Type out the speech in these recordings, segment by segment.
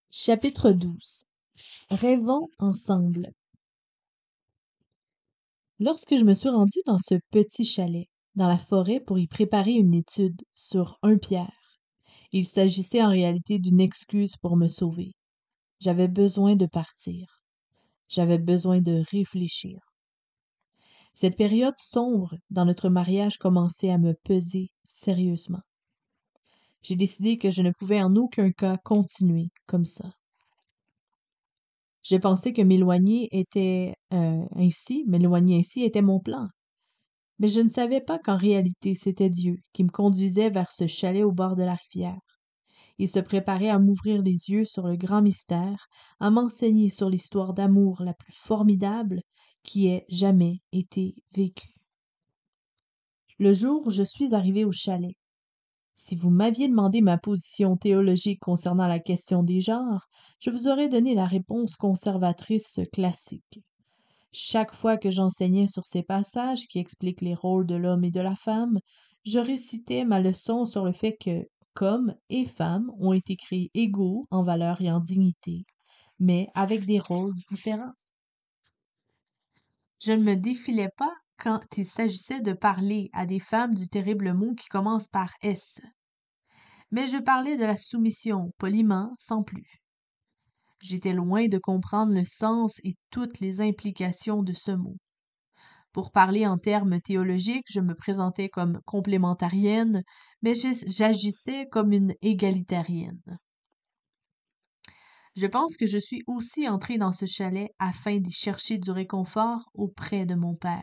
Chapitre 12. Rêvons ensemble. Lorsque je me suis rendue dans ce petit chalet, dans la forêt pour y préparer une étude sur un pierre, il s'agissait en réalité d'une excuse pour me sauver. J'avais besoin de partir. J'avais besoin de réfléchir. Cette période sombre dans notre mariage commençait à me peser sérieusement. J'ai décidé que je ne pouvais en aucun cas continuer comme ça. Je pensais que m'éloigner ainsi était mon plan. Mais je ne savais pas qu'en réalité c'était Dieu qui me conduisait vers ce chalet au bord de la rivière. Il se préparait à m'ouvrir les yeux sur le grand mystère, à m'enseigner sur l'histoire d'amour la plus formidable qui ait jamais été vécue. Le jour où je suis arrivée au chalet, si vous m'aviez demandé ma position théologique concernant la question des genres, je vous aurais donné la réponse conservatrice classique. Chaque fois que j'enseignais sur ces passages qui expliquent les rôles de l'homme et de la femme, je récitais ma leçon sur le fait que, qu'hommes et femmes ont été créés égaux en valeur et en dignité, mais avec des rôles différents. Je ne me défilais pas quand il s'agissait de parler à des femmes du terrible mot qui commence par S, mais je parlais de la soumission poliment, sans plus. J'étais loin de comprendre le sens et toutes les implications de ce mot. Pour parler en termes théologiques, je me présentais comme complémentarienne, mais j'agissais comme une égalitarienne. Je pense que je suis aussi entrée dans ce chalet afin d'y chercher du réconfort auprès de mon père.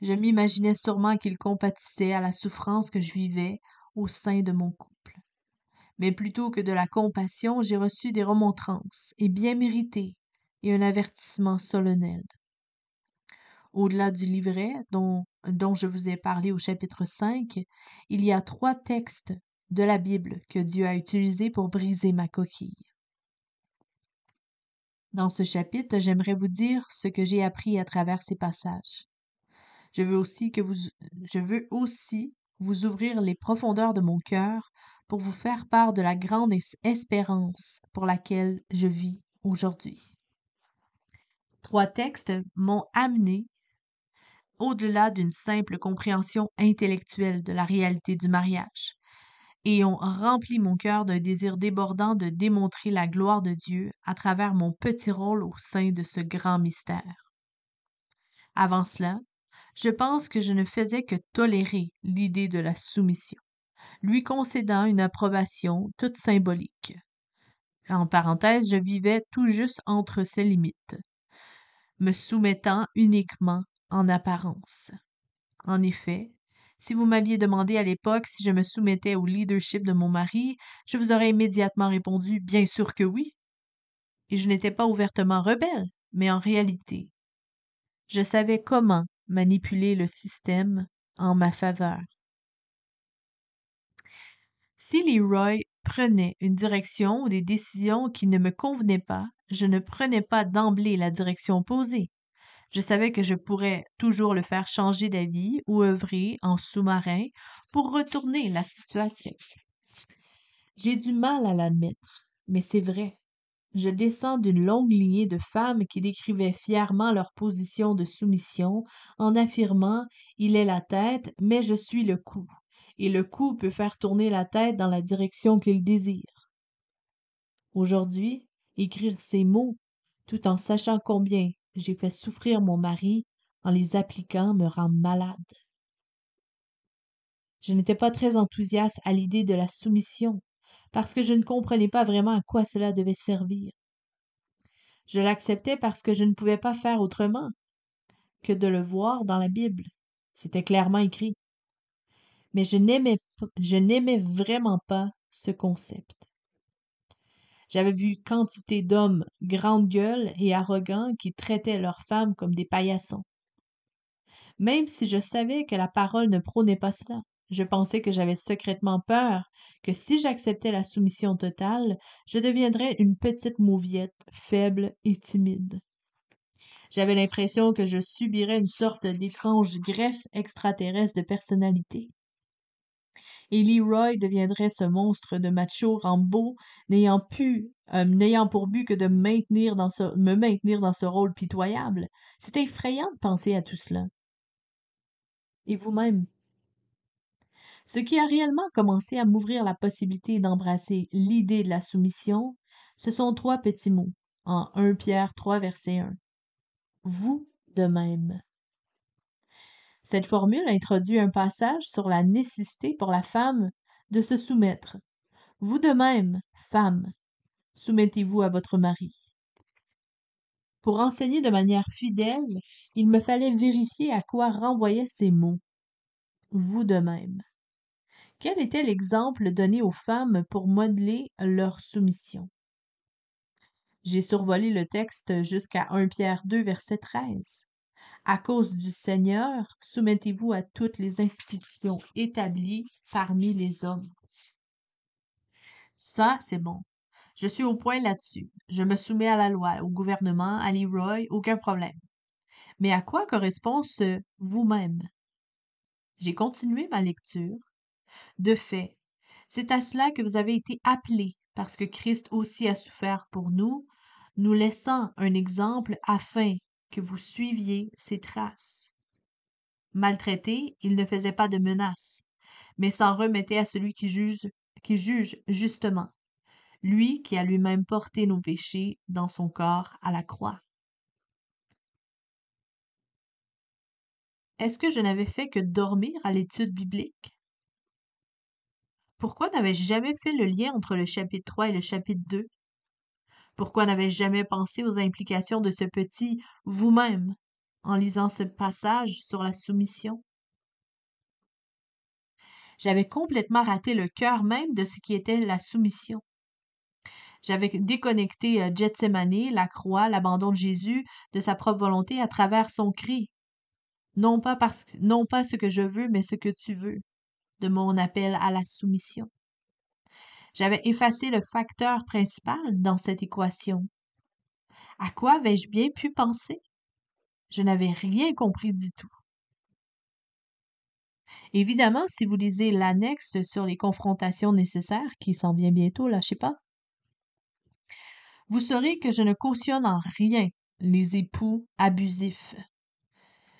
Je m'imaginais sûrement qu'il compatissait à la souffrance que je vivais au sein de mon couple. Mais plutôt que de la compassion, j'ai reçu des remontrances, et bien méritées, et un avertissement solennel. Au-delà du livret dont je vous ai parlé au chapitre 5, il y a 3 textes de la Bible que Dieu a utilisés pour briser ma coquille. Dans ce chapitre, j'aimerais vous dire ce que j'ai appris à travers ces passages. Je veux aussi vous ouvrir les profondeurs de mon cœur pour vous faire part de la grande espérance pour laquelle je vis aujourd'hui. 3 textes m'ont amené au-delà d'une simple compréhension intellectuelle de la réalité du mariage, et ont rempli mon cœur d'un désir débordant de démontrer la gloire de Dieu à travers mon petit rôle au sein de ce grand mystère. Avant cela, je pense que je ne faisais que tolérer l'idée de la soumission, lui concédant une approbation toute symbolique. En parenthèse, je vivais tout juste entre ces limites, me soumettant uniquement en apparence. En effet, si vous m'aviez demandé à l'époque si je me soumettais au leadership de mon mari, je vous aurais immédiatement répondu bien sûr que oui. Et je n'étais pas ouvertement rebelle, mais en réalité, je savais comment manipuler le système en ma faveur. Si Leroy prenait une direction ou des décisions qui ne me convenaient pas, je ne prenais pas d'emblée la direction opposée. Je savais que je pourrais toujours le faire changer d'avis ou œuvrer en sous-marin pour retourner la situation. J'ai du mal à l'admettre, mais c'est vrai. Je descends d'une longue lignée de femmes qui décrivaient fièrement leur position de soumission en affirmant il est la tête, mais je suis le cou, et le cou peut faire tourner la tête dans la direction qu'il désire. Aujourd'hui, écrire ces mots, tout en sachant combien j'ai fait souffrir mon mari en les appliquant, me rend malade. Je n'étais pas très enthousiaste à l'idée de la soumission, parce que je ne comprenais pas vraiment à quoi cela devait servir. Je l'acceptais parce que je ne pouvais pas faire autrement que de le voir dans la Bible. C'était clairement écrit. Mais je n'aimais vraiment pas ce concept. J'avais vu quantité d'hommes grande gueule et arrogants qui traitaient leurs femmes comme des paillassons. Même si je savais que la parole ne prônait pas cela, je pensais que j'avais secrètement peur que si j'acceptais la soumission totale, je deviendrais une petite mauviette, faible et timide. J'avais l'impression que je subirais une sorte d'étrange greffe extraterrestre de personnalité. Et Leroy deviendrait ce monstre de macho Rambo, n'ayant pour but que de me maintenir dans ce rôle pitoyable. C'est effrayant de penser à tout cela. Et vous-même? Ce qui a réellement commencé à m'ouvrir la possibilité d'embrasser l'idée de la soumission, ce sont trois petits mots, en 1 Pierre 3, verset 1. Vous de même. Cette formule introduit un passage sur la nécessité pour la femme de se soumettre. Vous de même, femme, soumettez-vous à votre mari. Pour enseigner de manière fidèle, il me fallait vérifier à quoi renvoyaient ces mots. Vous de même. Quel était l'exemple donné aux femmes pour modeler leur soumission? J'ai survolé le texte jusqu'à 1 Pierre 2, verset 13. À cause du Seigneur, soumettez-vous à toutes les institutions établies parmi les hommes. Ça, c'est bon. Je suis au point là-dessus. Je me soumets à la loi, au gouvernement, à Leroy, aucun problème. Mais à quoi correspond ce vous-même? J'ai continué ma lecture. De fait, c'est à cela que vous avez été appelés, parce que Christ aussi a souffert pour nous, nous laissant un exemple afin que vous suiviez ses traces. Maltraité, il ne faisait pas de menaces, mais s'en remettait à celui qui juge justement, lui qui a lui-même porté nos péchés dans son corps à la croix. Est-ce que je n'avais fait que dormir à l'étude biblique? Pourquoi n'avais-je jamais fait le lien entre le chapitre 3 et le chapitre 2? Pourquoi n'avais-je jamais pensé aux implications de ce petit vous-même en lisant ce passage sur la soumission? J'avais complètement raté le cœur même de ce qui était la soumission. J'avais déconnecté Gethsémani, la croix, l'abandon de Jésus de sa propre volonté à travers son cri. Non pas ce que je veux, mais ce que tu veux, de mon appel à la soumission. J'avais effacé le facteur principal dans cette équation. À quoi avais-je bien pu penser? Je n'avais rien compris du tout. Évidemment, si vous lisez l'annexe sur les confrontations nécessaires, qui s'en vient bientôt, là, je sais pas, vous saurez que je ne cautionne en rien les époux abusifs.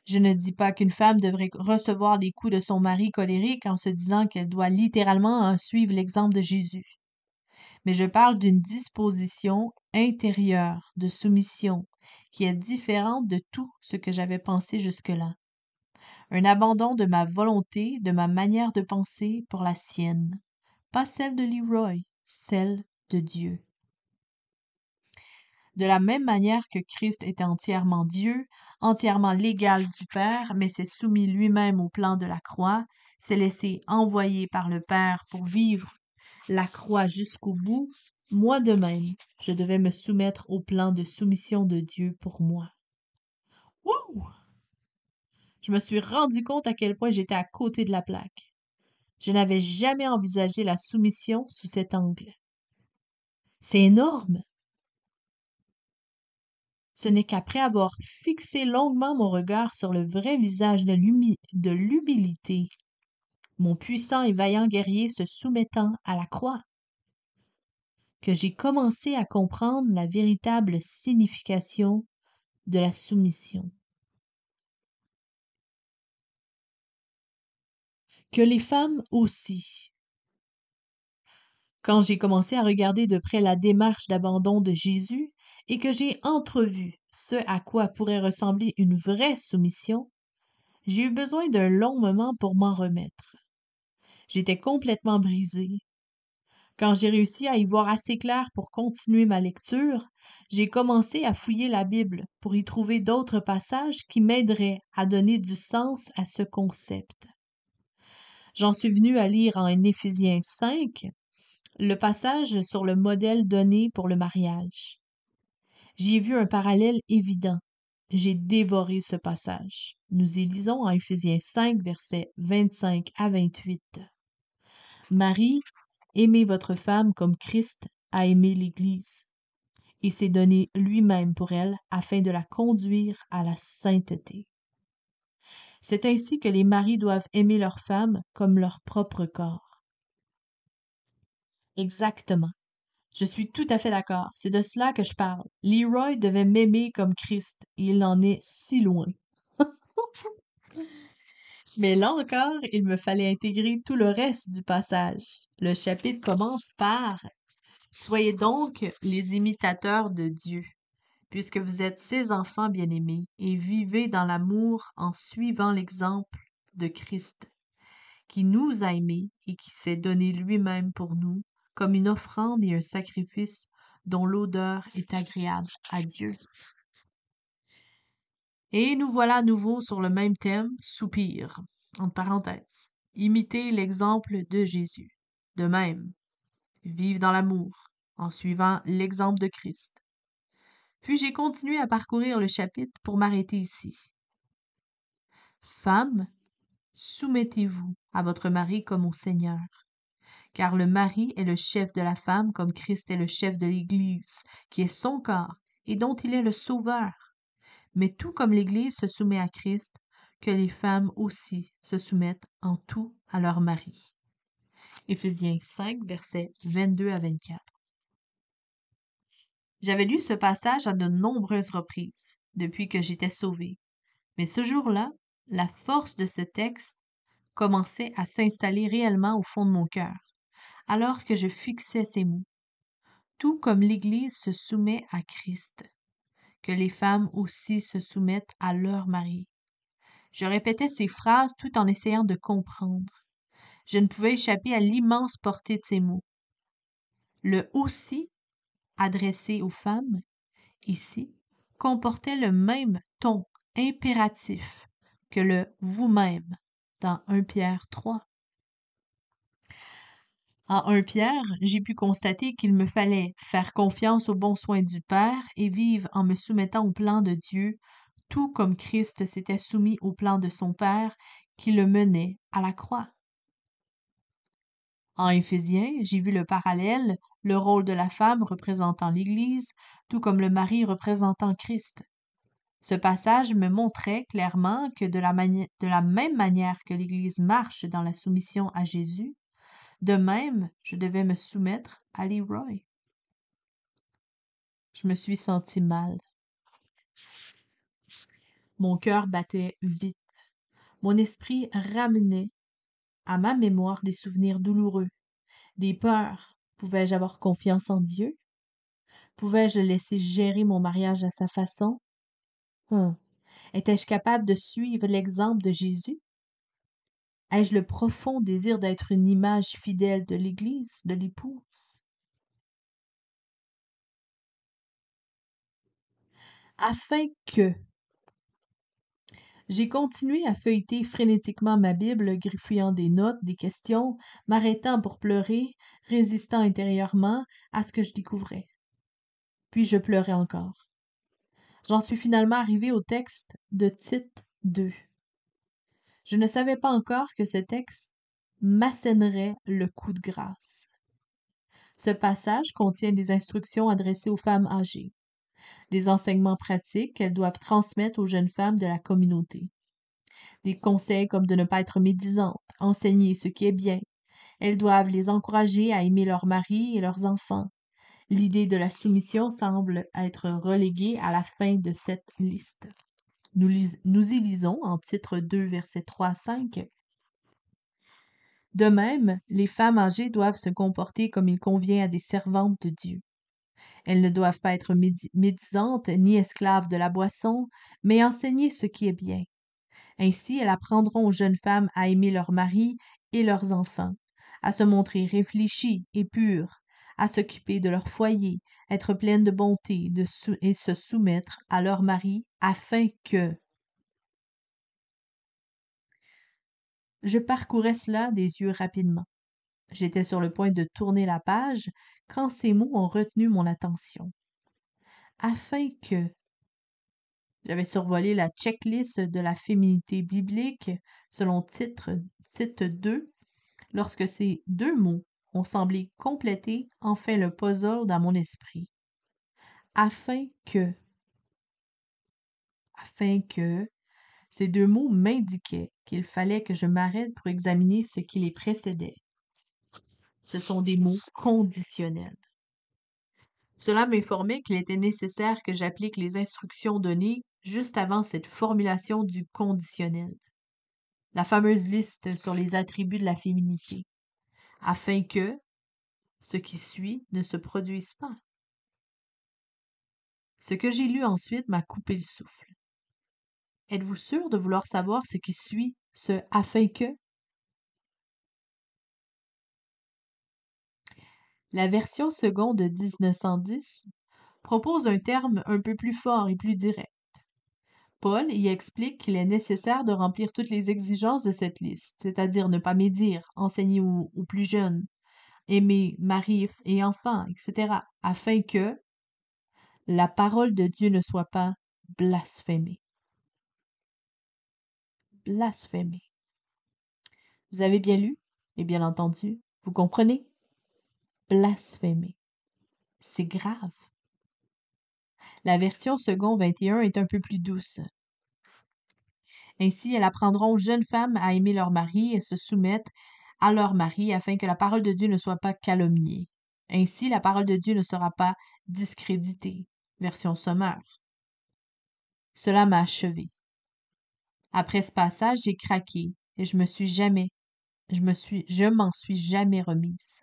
Je ne dis pas qu'une femme devrait recevoir les coups de son mari colérique en se disant qu'elle doit littéralement suivre l'exemple de Jésus. Mais je parle d'une disposition intérieure de soumission qui est différente de tout ce que j'avais pensé jusque-là. Un abandon de ma volonté, de ma manière de penser pour la sienne, pas celle de Leroy, celle de Dieu. De la même manière que Christ était entièrement Dieu, entièrement l'égal du Père, mais s'est soumis lui-même au plan de la croix, s'est laissé envoyer par le Père pour vivre la croix jusqu'au bout, moi de même, je devais me soumettre au plan de soumission de Dieu pour moi. Wouh! Je me suis rendu compte à quel point j'étais à côté de la plaque. Je n'avais jamais envisagé la soumission sous cet angle. C'est énorme! Ce n'est qu'après avoir fixé longuement mon regard sur le vrai visage de l'humilité, mon puissant et vaillant guerrier se soumettant à la croix, que j'ai commencé à comprendre la véritable signification de la soumission. Que les femmes aussi. Quand j'ai commencé à regarder de près la démarche d'abandon de Jésus et que j'ai entrevu ce à quoi pourrait ressembler une vraie soumission, j'ai eu besoin d'un long moment pour m'en remettre. J'étais complètement brisée. Quand j'ai réussi à y voir assez clair pour continuer ma lecture, j'ai commencé à fouiller la Bible pour y trouver d'autres passages qui m'aideraient à donner du sens à ce concept. J'en suis venue à lire en Éphésiens 5 le passage sur le modèle donné pour le mariage. J'y ai vu un parallèle évident. J'ai dévoré ce passage. Nous y lisons en Éphésiens 5, versets 25 à 28. Marie, aimez votre femme comme Christ a aimé l'Église et s'est donné lui-même pour elle afin de la conduire à la sainteté. C'est ainsi que les maris doivent aimer leur femme comme leur propre corps. Exactement. Je suis tout à fait d'accord. C'est de cela que je parle. Leroy devait m'aimer comme Christ, et il en est si loin. Mais là encore, il me fallait intégrer tout le reste du passage. Le chapitre commence par Soyez donc les imitateurs de Dieu, puisque vous êtes ses enfants bien-aimés, et vivez dans l'amour en suivant l'exemple de Christ, qui nous a aimés et qui s'est donné lui-même pour nous, comme une offrande et un sacrifice dont l'odeur est agréable à Dieu. Et nous voilà à nouveau sur le même thème, soupir, entre parenthèses. Imiter l'exemple de Jésus. De même, vivre dans l'amour, en suivant l'exemple de Christ. Puis j'ai continué à parcourir le chapitre pour m'arrêter ici. Femmes, soumettez-vous à votre mari comme au Seigneur, car le mari est le chef de la femme comme Christ est le chef de l'Église, qui est son corps et dont il est le sauveur. Mais tout comme l'Église se soumet à Christ, que les femmes aussi se soumettent en tout à leur mari. Éphésiens 5, versets 22 à 24. J'avais lu ce passage à de nombreuses reprises depuis que j'étais sauvée, mais ce jour-là, la force de ce texte commençait à s'installer réellement au fond de mon cœur, alors que je fixais ces mots. Tout comme l'Église se soumet à Christ, que les femmes aussi se soumettent à leur mari. Je répétais ces phrases tout en essayant de comprendre. Je ne pouvais échapper à l'immense portée de ces mots. Le aussi, adressé aux femmes, ici, comportait le même ton impératif que le vous-même dans 1 Pierre 3. En 1 Pierre, j'ai pu constater qu'il me fallait faire confiance aux bons soins du Père et vivre en me soumettant au plan de Dieu, tout comme Christ s'était soumis au plan de son Père qui le menait à la croix. En Éphésiens, j'ai vu le parallèle, le rôle de la femme représentant l'Église, tout comme le mari représentant Christ. Ce passage me montrait clairement que de la même manière que l'Église marche dans la soumission à Jésus, de même, je devais me soumettre à Leroy. Je me suis sentie mal. Mon cœur battait vite. Mon esprit ramenait à ma mémoire des souvenirs douloureux, des peurs. Pouvais-je avoir confiance en Dieu? Pouvais-je laisser gérer mon mariage à sa façon? Étais-je capable de suivre l'exemple de Jésus? Ai-je le profond désir d'être une image fidèle de l'Église, de l'épouse? Afin que j'ai continué à feuilleter frénétiquement ma Bible, griffouillant des notes, des questions, m'arrêtant pour pleurer, résistant intérieurement à ce que je découvrais. Puis je pleurais encore. J'en suis finalement arrivée au texte de Tite 2. Je ne savais pas encore que ce texte m'assènerait le coup de grâce. Ce passage contient des instructions adressées aux femmes âgées, des enseignements pratiques qu'elles doivent transmettre aux jeunes femmes de la communauté. Des conseils comme de ne pas être médisantes, enseigner ce qui est bien. Elles doivent les encourager à aimer leurs maris et leurs enfants. L'idée de la soumission semble être reléguée à la fin de cette liste. Nous y lisons en titre 2, versets 3 à 5. De même, les femmes âgées doivent se comporter comme il convient à des servantes de Dieu. Elles ne doivent pas être médisantes ni esclaves de la boisson, mais enseigner ce qui est bien. Ainsi, elles apprendront aux jeunes femmes à aimer leurs maris et leurs enfants, à se montrer réfléchies et pures, à s'occuper de leur foyer, être pleines de bonté et se soumettre à leur mari afin que... Je parcourais cela des yeux rapidement. J'étais sur le point de tourner la page quand ces mots ont retenu mon attention. Afin que... J'avais survolé la checklist de la féminité biblique selon Tite 2, lorsque ces deux mots ont semblé compléter enfin le puzzle dans mon esprit. Afin que... Afin que... Ces deux mots m'indiquaient qu'il fallait que je m'arrête pour examiner ce qui les précédait. Ce sont des mots conditionnels. Cela m'informait qu'il était nécessaire que j'applique les instructions données juste avant cette formulation du conditionnel, la fameuse liste sur les attributs de la féminité, afin que ce qui suit ne se produise pas. Ce que j'ai lu ensuite m'a coupé le souffle. Êtes-vous sûr de vouloir savoir ce qui suit ce afin que? La version seconde de 1910 propose un terme un peu plus fort et plus direct. Paul y explique qu'il est nécessaire de remplir toutes les exigences de cette liste, c'est-à-dire ne pas médire, enseigner aux plus jeunes, aimer mari et enfants, etc., afin que la parole de Dieu ne soit pas blasphémée. Blasphémée. Vous avez bien lu et bien entendu, vous comprenez? Blasphémée. C'est grave. La version second 21 est un peu plus douce. Ainsi, elles apprendront aux jeunes femmes à aimer leur mari et se soumettre à leur mari afin que la parole de Dieu ne soit pas calomniée. Ainsi, la parole de Dieu ne sera pas discréditée. Version sommaire. Cela m'a achevé. Après ce passage, j'ai craqué et je m'en suis jamais remise.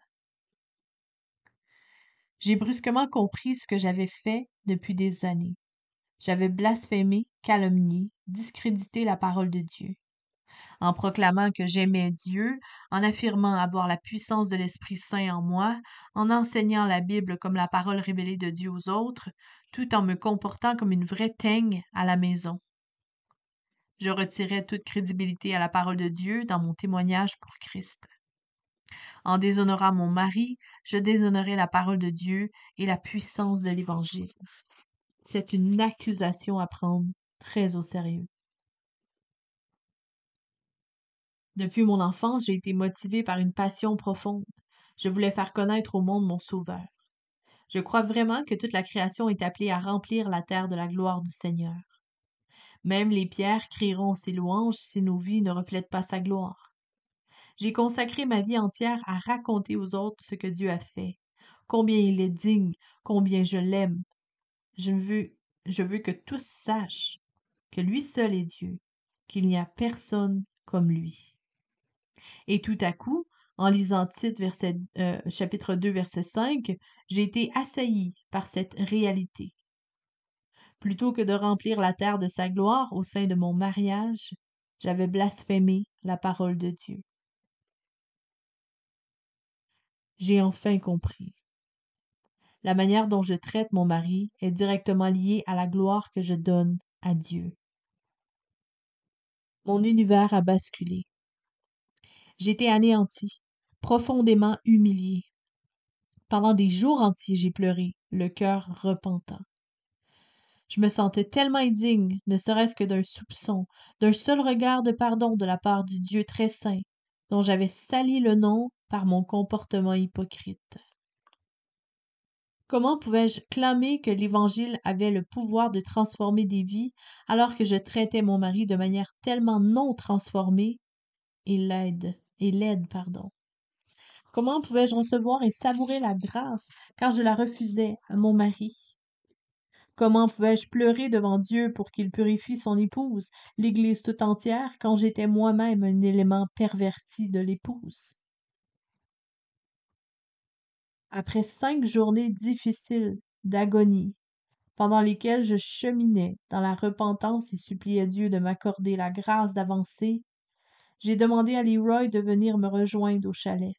J'ai brusquement compris ce que j'avais fait depuis des années. J'avais blasphémé, calomnié, discrédité la parole de Dieu. En proclamant que j'aimais Dieu, en affirmant avoir la puissance de l'Esprit Saint en moi, en enseignant la Bible comme la parole révélée de Dieu aux autres, tout en me comportant comme une vraie teigne à la maison. Je retirais toute crédibilité à la parole de Dieu dans mon témoignage pour Christ. En déshonorant mon mari, je déshonorais la parole de Dieu et la puissance de l'Évangile. C'est une accusation à prendre très au sérieux. Depuis mon enfance, j'ai été motivée par une passion profonde. Je voulais faire connaître au monde mon Sauveur. Je crois vraiment que toute la création est appelée à remplir la terre de la gloire du Seigneur. Même les pierres crieront ses louanges si nos vies ne reflètent pas sa gloire. J'ai consacré ma vie entière à raconter aux autres ce que Dieu a fait, combien il est digne, combien je l'aime. Je veux que tous sachent que lui seul est Dieu, qu'il n'y a personne comme lui. Et tout à coup, en lisant Tite, chapitre 2, verset 5, j'ai été assaillie par cette réalité. Plutôt que de remplir la terre de sa gloire au sein de mon mariage, j'avais blasphémé la parole de Dieu. J'ai enfin compris. La manière dont je traite mon mari est directement liée à la gloire que je donne à Dieu. Mon univers a basculé. J'étais anéantie, profondément humiliée. Pendant des jours entiers, j'ai pleuré, le cœur repentant. Je me sentais tellement indigne, ne serait-ce que d'un soupçon, d'un seul regard de pardon de la part du Dieu très saint, dont j'avais sali le nom par mon comportement hypocrite. Comment pouvais-je clamer que l'Évangile avait le pouvoir de transformer des vies alors que je traitais mon mari de manière tellement non transformée et laide, pardon. Comment pouvais-je recevoir et savourer la grâce quand je la refusais à mon mari? Comment pouvais-je pleurer devant Dieu pour qu'il purifie son épouse, l'Église tout entière, quand j'étais moi-même un élément perverti de l'épouse? Après 5 journées difficiles d'agonie, pendant lesquelles je cheminais dans la repentance et suppliais Dieu de m'accorder la grâce d'avancer, j'ai demandé à Leroy de venir me rejoindre au chalet.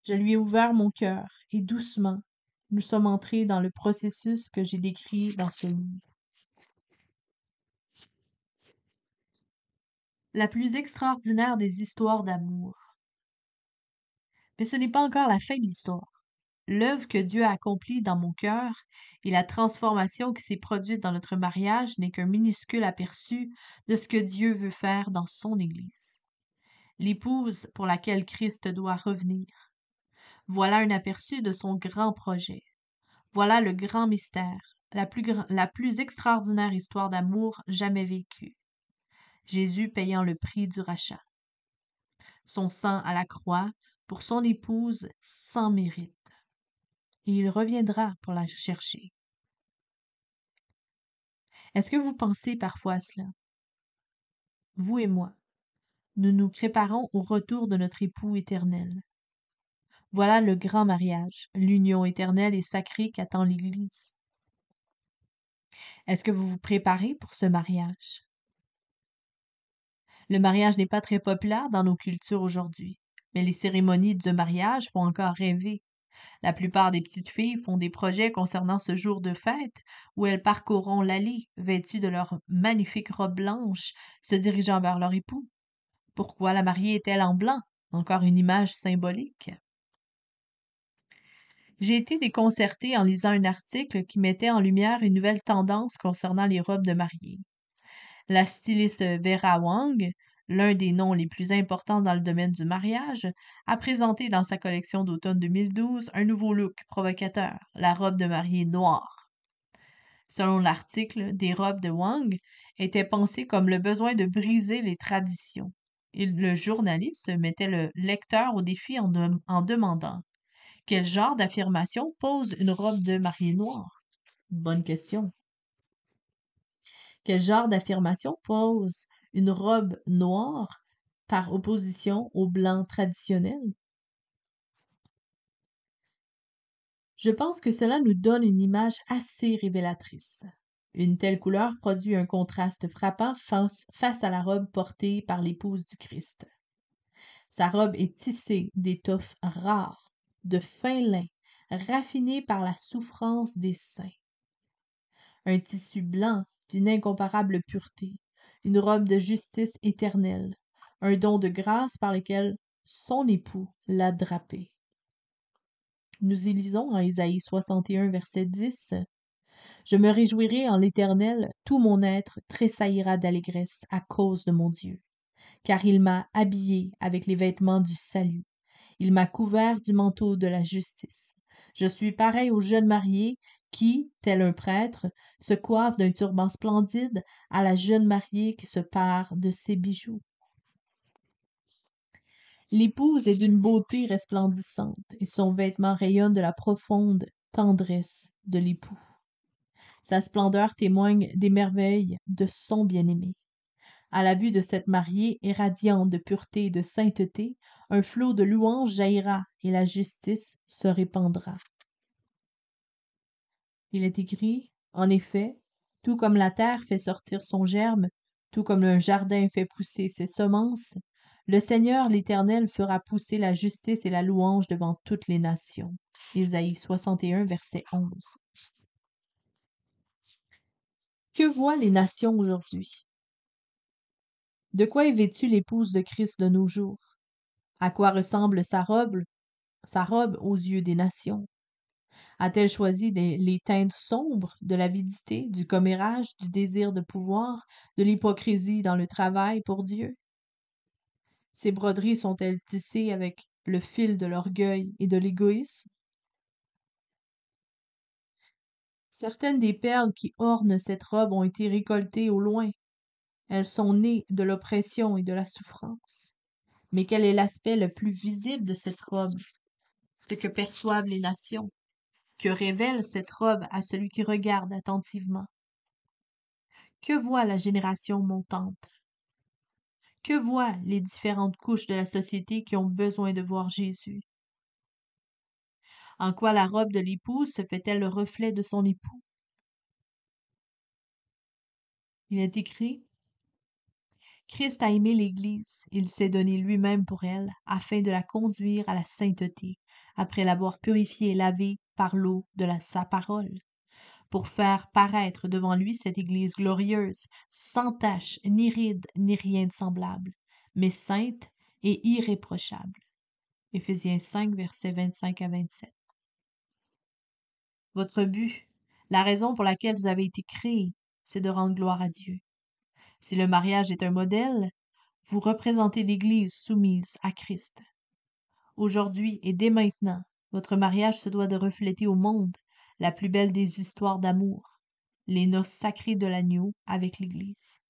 Je lui ai ouvert mon cœur et doucement, nous sommes entrés dans le processus que j'ai décrit dans ce livre. La plus extraordinaire des histoires d'amour. Mais ce n'est pas encore la fin de l'histoire. L'œuvre que Dieu a accomplie dans mon cœur et la transformation qui s'est produite dans notre mariage n'est qu'un minuscule aperçu de ce que Dieu veut faire dans son Église. L'épouse pour laquelle Christ doit revenir. Voilà un aperçu de son grand projet. Voilà le grand mystère, la plus extraordinaire histoire d'amour jamais vécue. Jésus payant le prix du rachat. son sang à la croix pour son épouse sans mérite. Et il reviendra pour la chercher. Est-ce que vous pensez parfois à cela? Vous et moi, nous nous préparons au retour de notre époux éternel. Voilà le grand mariage, l'union éternelle et sacrée qu'attend l'Église. Est-ce que vous vous préparez pour ce mariage? Le mariage n'est pas très populaire dans nos cultures aujourd'hui, mais les cérémonies de mariage font encore rêver. La plupart des petites filles font des projets concernant ce jour de fête où elles parcourront l'allée, vêtues de leur magnifique robe blanche, se dirigeant vers leur époux. Pourquoi la mariée est-elle en blanc? Encore une image symbolique. J'ai été déconcertée en lisant un article qui mettait en lumière une nouvelle tendance concernant les robes de mariée. La styliste Vera Wang, l'un des noms les plus importants dans le domaine du mariage, a présenté dans sa collection d'automne 2012 un nouveau look provocateur, la robe de mariée noire. Selon l'article, des robes de Wang étaient pensées comme le besoin de briser les traditions. Et le journaliste mettait le lecteur au défi en demandant quel genre d'affirmation pose une robe de mariée noire? Bonne question. Quel genre d'affirmation pose une robe noire par opposition au blanc traditionnel? Je pense que cela nous donne une image assez révélatrice. Une telle couleur produit un contraste frappant face à la robe portée par l'épouse du Christ. Sa robe est tissée d'étoffes rares, de fin lin, raffiné par la souffrance des saints. Un tissu blanc d'une incomparable pureté, une robe de justice éternelle, un don de grâce par lequel son époux l'a drapée. Nous y lisons en Ésaïe 61, verset 10. Je me réjouirai en l'Éternel, tout mon être tressaillira d'allégresse à cause de mon Dieu, car il m'a habillé avec les vêtements du salut. Il m'a couvert du manteau de la justice. Je suis pareil aux jeunes mariés qui, tel un prêtre, se coiffe d'un turban splendide à la jeune mariée qui se pare de ses bijoux. L'épouse est d'une beauté resplendissante et son vêtement rayonne de la profonde tendresse de l'époux. Sa splendeur témoigne des merveilles de son bien-aimé. À la vue de cette mariée irradiante de pureté et de sainteté, un flot de louanges jaillira et la justice se répandra. Il est écrit, en effet, tout comme la terre fait sortir son germe, tout comme un jardin fait pousser ses semences, le Seigneur l'Éternel fera pousser la justice et la louange devant toutes les nations. Ésaïe 61, verset 11. Que voient les nations aujourd'hui? De quoi est vêtue l'épouse de Christ de nos jours? À quoi ressemble sa robe aux yeux des nations? A-t-elle choisi les teintes sombres de l'avidité, du commérage, du désir de pouvoir, de l'hypocrisie dans le travail pour Dieu? Ses broderies sont-elles tissées avec le fil de l'orgueil et de l'égoïsme? Certaines des perles qui ornent cette robe ont été récoltées au loin. Elles sont nées de l'oppression et de la souffrance. Mais quel est l'aspect le plus visible de cette robe? Ce que perçoivent les nations. Que révèle cette robe à celui qui regarde attentivement? Que voit la génération montante? Que voient les différentes couches de la société qui ont besoin de voir Jésus? En quoi la robe de l'épouse se fait-elle le reflet de son époux? Il est écrit, Christ a aimé l'Église, il s'est donné lui-même pour elle, afin de la conduire à la sainteté, après l'avoir purifiée et lavée par l'eau de sa parole, pour faire paraître devant lui cette Église glorieuse, sans tache, ni ride, ni rien de semblable, mais sainte et irréprochable. Éphésiens 5, versets 25 à 27. Votre but, la raison pour laquelle vous avez été créé, c'est de rendre gloire à Dieu. Si le mariage est un modèle, vous représentez l'Église soumise à Christ. Aujourd'hui et dès maintenant, votre mariage se doit de refléter au monde la plus belle des histoires d'amour, les noces sacrées de l'agneau avec l'Église.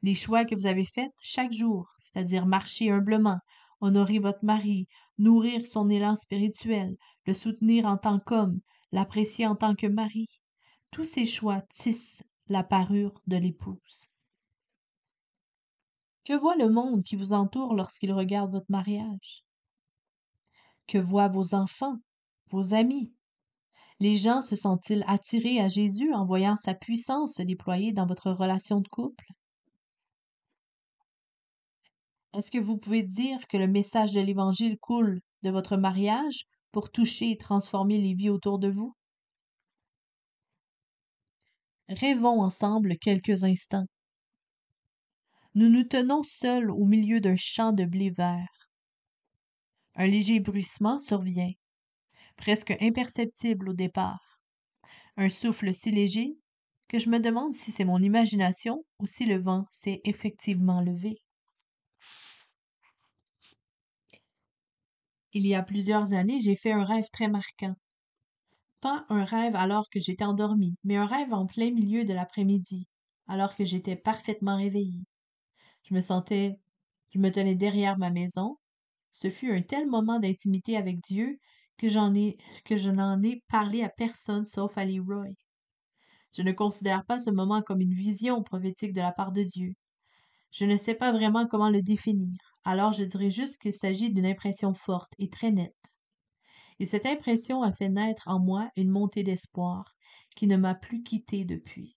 Les choix que vous avez faits chaque jour, c'est-à-dire marcher humblement, honorer votre mari, nourrir son élan spirituel, le soutenir en tant qu'homme, l'apprécier en tant que mari, tous ces choix tissent la parure de l'épouse. Que voit le monde qui vous entoure lorsqu'il regarde votre mariage? Que voient vos enfants, vos amis? Les gens se sentent-ils attirés à Jésus en voyant sa puissance se déployer dans votre relation de couple? Est-ce que vous pouvez dire que le message de l'Évangile coule de votre mariage pour toucher et transformer les vies autour de vous? Rêvons ensemble quelques instants. Nous nous tenons seuls au milieu d'un champ de blé vert. Un léger bruissement survient, presque imperceptible au départ. Un souffle si léger que je me demande si c'est mon imagination ou si le vent s'est effectivement levé. Il y a plusieurs années, j'ai fait un rêve très marquant. Pas un rêve alors que j'étais endormie, mais un rêve en plein milieu de l'après-midi, alors que j'étais parfaitement réveillée. Je me tenais derrière ma maison. Ce fut un tel moment d'intimité avec Dieu que je n'en ai parlé à personne sauf à Leroy. Je ne considère pas ce moment comme une vision prophétique de la part de Dieu. Je ne sais pas vraiment comment le définir, alors je dirais juste qu'il s'agit d'une impression forte et très nette. Et cette impression a fait naître en moi une montée d'espoir qui ne m'a plus quittée depuis.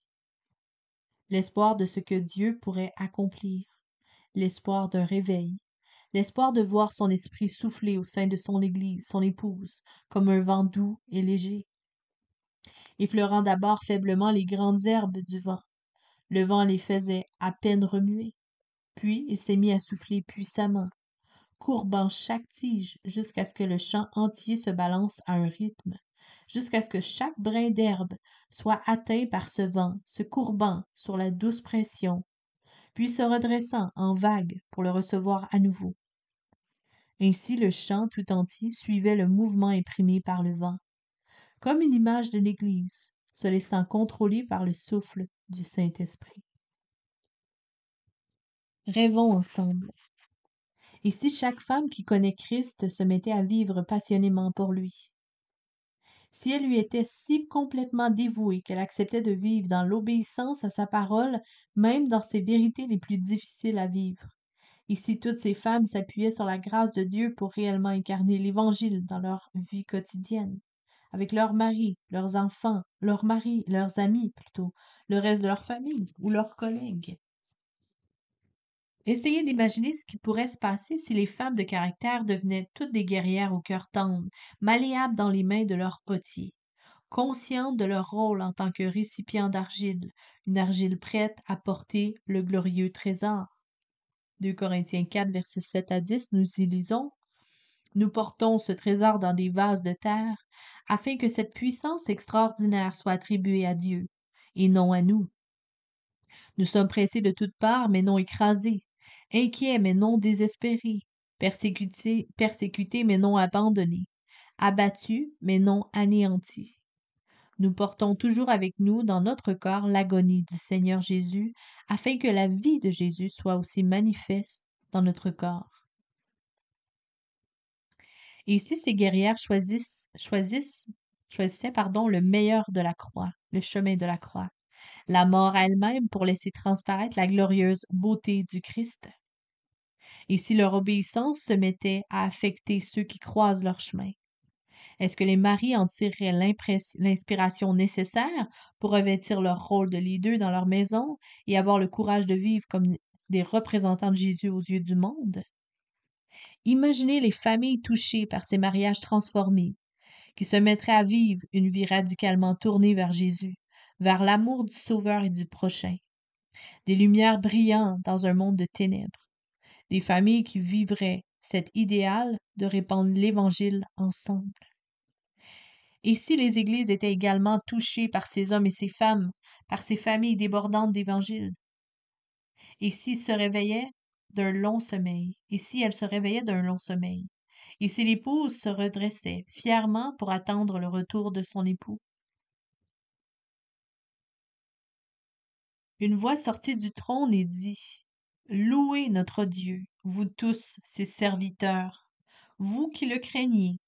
L'espoir de ce que Dieu pourrait accomplir, l'espoir d'un réveil, l'espoir de voir son esprit souffler au sein de son Église, son épouse, comme un vent doux et léger, effleurant d'abord faiblement les grandes herbes du vent. Le vent les faisait à peine remuer, puis il s'est mis à souffler puissamment, courbant chaque tige jusqu'à ce que le champ entier se balance à un rythme, jusqu'à ce que chaque brin d'herbe soit atteint par ce vent, se courbant sur la douce pression, puis se redressant en vagues pour le recevoir à nouveau. Ainsi le champ tout entier suivait le mouvement imprimé par le vent, comme une image de l'Église, se laissant contrôler par le souffle du Saint-Esprit. Rêvons ensemble. Et si chaque femme qui connaît Christ se mettait à vivre passionnément pour lui? Si elle lui était si complètement dévouée qu'elle acceptait de vivre dans l'obéissance à sa parole, même dans ses vérités les plus difficiles à vivre? Et si toutes ces femmes s'appuyaient sur la grâce de Dieu pour réellement incarner l'Évangile dans leur vie quotidienne, avec leurs maris, leurs enfants, leurs maris, leurs amis plutôt, le reste de leur famille ou leurs collègues? Essayez d'imaginer ce qui pourrait se passer si les femmes de caractère devenaient toutes des guerrières au cœur tendre, malléables dans les mains de leur potier, conscientes de leur rôle en tant que récipients d'argile, une argile prête à porter le glorieux trésor. 2 Corinthiens 4, versets 7 à 10, nous y lisons: Nous portons ce trésor dans des vases de terre, afin que cette puissance extraordinaire soit attribuée à Dieu, et non à nous. Nous sommes pressés de toutes parts, mais non écrasés, inquiets, mais non désespérés, persécutés, mais non abandonnés, abattus, mais non anéantis. Nous portons toujours avec nous dans notre corps l'agonie du Seigneur Jésus, afin que la vie de Jésus soit aussi manifeste dans notre corps. Et si ces guerrières choisissaient le meilleur de la croix, le chemin de la croix, la mort elle-même pour laisser transparaître la glorieuse beauté du Christ? Et si leur obéissance se mettait à affecter ceux qui croisent leur chemin? Est-ce que les maris en tireraient l'inspiration nécessaire pour revêtir leur rôle de leader dans leur maison et avoir le courage de vivre comme des représentants de Jésus aux yeux du monde? Imaginez les familles touchées par ces mariages transformés, qui se mettraient à vivre une vie radicalement tournée vers Jésus, vers l'amour du Sauveur et du prochain, des lumières brillantes dans un monde de ténèbres, des familles qui vivraient cet idéal de répandre l'Évangile ensemble. Et si les églises étaient également touchées par ces hommes et ces femmes, par ces familles débordantes d'Évangile? Et s'ils se réveillaient d'un long sommeil? Et si elles se réveillaient d'un long sommeil? Et si l'épouse se redressait fièrement pour attendre le retour de son époux? Une voix sortit du trône et dit: Louez notre Dieu, vous tous ses serviteurs, vous qui le craignez,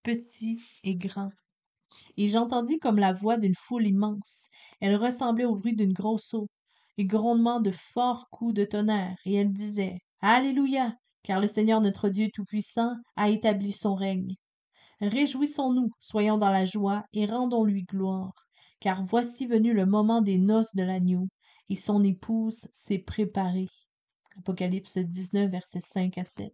petits et grands. Et j'entendis comme la voix d'une foule immense. Elle ressemblait au bruit d'une grosse eau, et grondement de forts coups de tonnerre, et elle disait: Alléluia, car le Seigneur notre Dieu Tout-Puissant a établi son règne. Réjouissons-nous, soyons dans la joie, et rendons-lui gloire, car voici venu le moment des noces de l'agneau, et son épouse s'est préparée. Apocalypse 19, versets 5 à 7.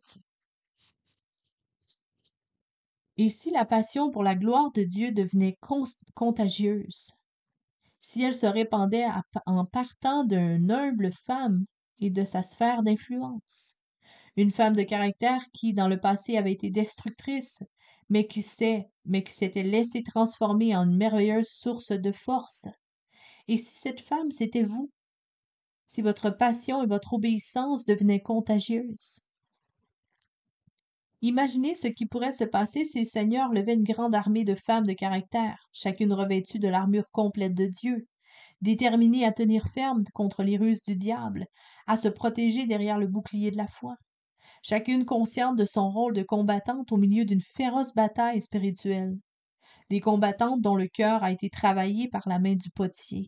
Et si la passion pour la gloire de Dieu devenait contagieuse, si elle se répandait en partant d'une humble femme et de sa sphère d'influence, une femme de caractère qui, dans le passé, avait été destructrice, mais qui s'était laissée transformer en une merveilleuse source de force. Et si cette femme, c'était vous, si votre passion et votre obéissance devenaient contagieuses? Imaginez ce qui pourrait se passer si le Seigneur levait une grande armée de femmes de caractère, chacune revêtue de l'armure complète de Dieu, déterminées à tenir ferme contre les ruses du diable, à se protéger derrière le bouclier de la foi, chacune consciente de son rôle de combattante au milieu d'une féroce bataille spirituelle, des combattantes dont le cœur a été travaillé par la main du potier,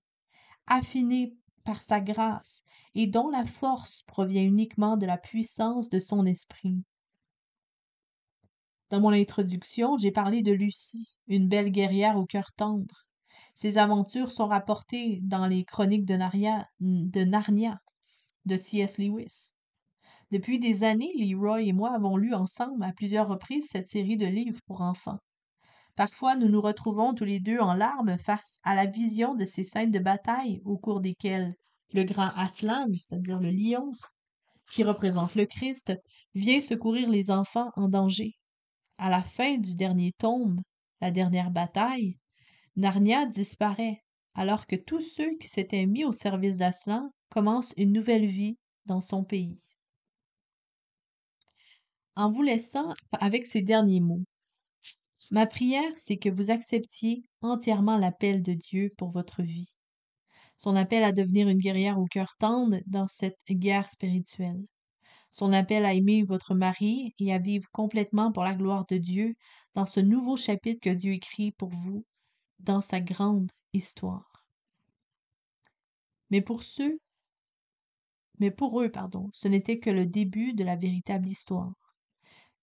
affiné par sa grâce, et dont la force provient uniquement de la puissance de son esprit. Dans mon introduction, j'ai parlé de Lucie, une belle guerrière au cœur tendre. Ses aventures sont rapportées dans les chroniques de Narnia de C.S. Lewis. Depuis des années, Leroy et moi avons lu ensemble à plusieurs reprises cette série de livres pour enfants. Parfois, nous nous retrouvons tous les deux en larmes face à la vision de ces scènes de bataille au cours desquelles le grand Aslan, c'est-à-dire le lion, qui représente le Christ, vient secourir les enfants en danger. À la fin du dernier tome, la dernière bataille, Narnia disparaît, alors que tous ceux qui s'étaient mis au service d'Aslan commencent une nouvelle vie dans son pays. En vous laissant avec ces derniers mots, ma prière, c'est que vous acceptiez entièrement l'appel de Dieu pour votre vie, son appel à devenir une guerrière au cœur tendre dans cette guerre spirituelle, son appel à aimer votre mari et à vivre complètement pour la gloire de Dieu dans ce nouveau chapitre que Dieu écrit pour vous dans sa grande histoire. Mais pour eux, ce n'était que le début de la véritable histoire.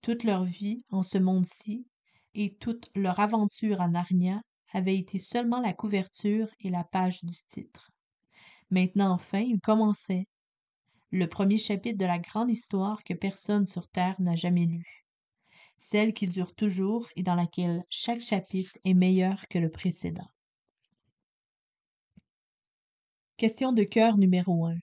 Toute leur vie en ce monde-ci et toute leur aventure à Narnia avait été seulement la couverture et la page du titre. Maintenant, enfin, il commençait le premier chapitre de la grande histoire que personne sur Terre n'a jamais lue, celle qui dure toujours et dans laquelle chaque chapitre est meilleur que le précédent. Question de cœur numéro 1.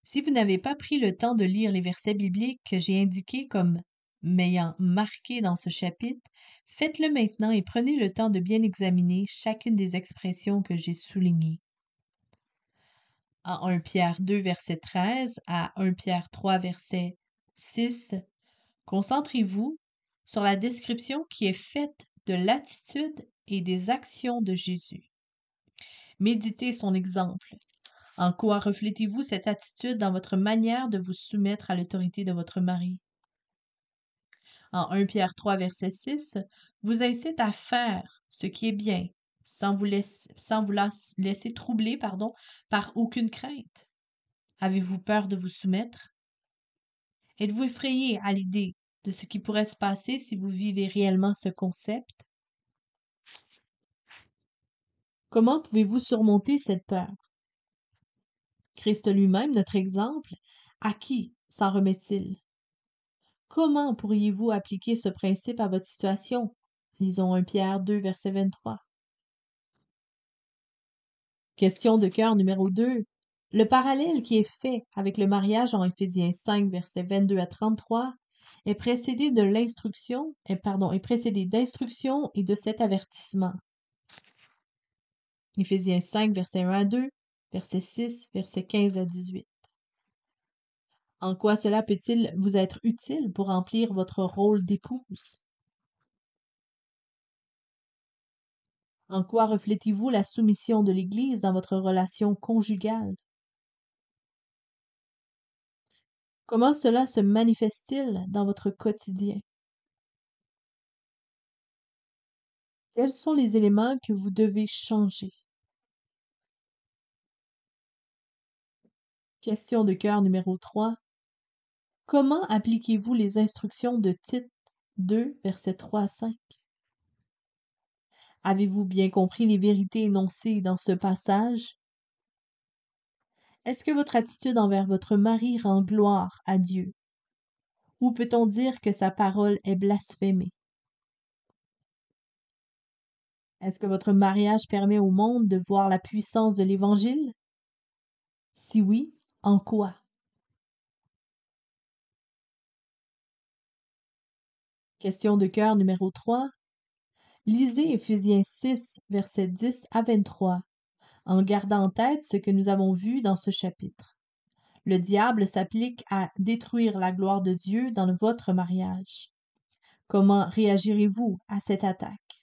Si vous n'avez pas pris le temps de lire les versets bibliques que j'ai indiqués comme m'ayant marqué dans ce chapitre, faites-le maintenant et prenez le temps de bien examiner chacune des expressions que j'ai soulignées. En 1 Pierre 2, verset 13 à 1 Pierre 3, verset 6, concentrez-vous sur la description qui est faite de l'attitude et des actions de Jésus. Méditez son exemple. En quoi reflétez-vous cette attitude dans votre manière de vous soumettre à l'autorité de votre mari? En 1 Pierre 3, verset 6, vous incite à faire ce qui est bien, sans vous laisser troubler par aucune crainte. Avez-vous peur de vous soumettre? Êtes-vous effrayé à l'idée de ce qui pourrait se passer si vous vivez réellement ce concept? Comment pouvez-vous surmonter cette peur? Christ lui-même, notre exemple, à qui s'en remet-il? Comment pourriez-vous appliquer ce principe à votre situation? Lisons 1 Pierre 2, verset 23. Question de cœur numéro 2. Le parallèle qui est fait avec le mariage en Éphésiens 5, versets 22 à 33, est précédé d'instruction et de cet avertissement. Éphésiens 5, versets 1 à 2, verset 6, verset 15 à 18. En quoi cela peut-il vous être utile pour remplir votre rôle d'épouse? En quoi reflétez-vous la soumission de l'Église dans votre relation conjugale? Comment cela se manifeste-t-il dans votre quotidien? Quels sont les éléments que vous devez changer? Question de cœur numéro 3. Comment appliquez-vous les instructions de Tite 2, versets 3 à 5? Avez-vous bien compris les vérités énoncées dans ce passage? Est-ce que votre attitude envers votre mari rend gloire à Dieu? Ou peut-on dire que sa parole est blasphémée? Est-ce que votre mariage permet au monde de voir la puissance de l'Évangile? Si oui, en quoi? Question de cœur numéro 3. Lisez Éphésiens 6, versets 10 à 23, en gardant en tête ce que nous avons vu dans ce chapitre. Le diable s'applique à détruire la gloire de Dieu dans votre mariage. Comment réagirez-vous à cette attaque?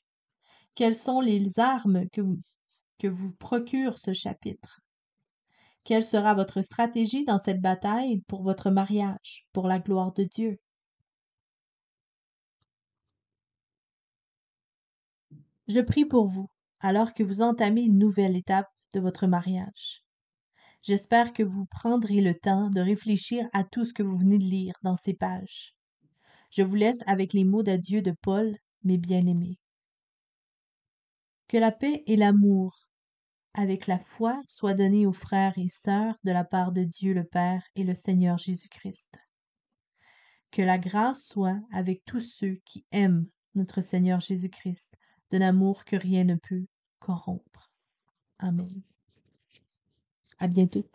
Quelles sont les armes que vous procure ce chapitre? Quelle sera votre stratégie dans cette bataille pour votre mariage, pour la gloire de Dieu? Je prie pour vous, alors que vous entamez une nouvelle étape de votre mariage. J'espère que vous prendrez le temps de réfléchir à tout ce que vous venez de lire dans ces pages. Je vous laisse avec les mots d'adieu de Paul, mes bien-aimés. Que la paix et l'amour, avec la foi, soient donnés aux frères et sœurs de la part de Dieu le Père et le Seigneur Jésus-Christ. Que la grâce soit avec tous ceux qui aiment notre Seigneur Jésus-Christ, d'un amour que rien ne peut corrompre. Amen. À bientôt.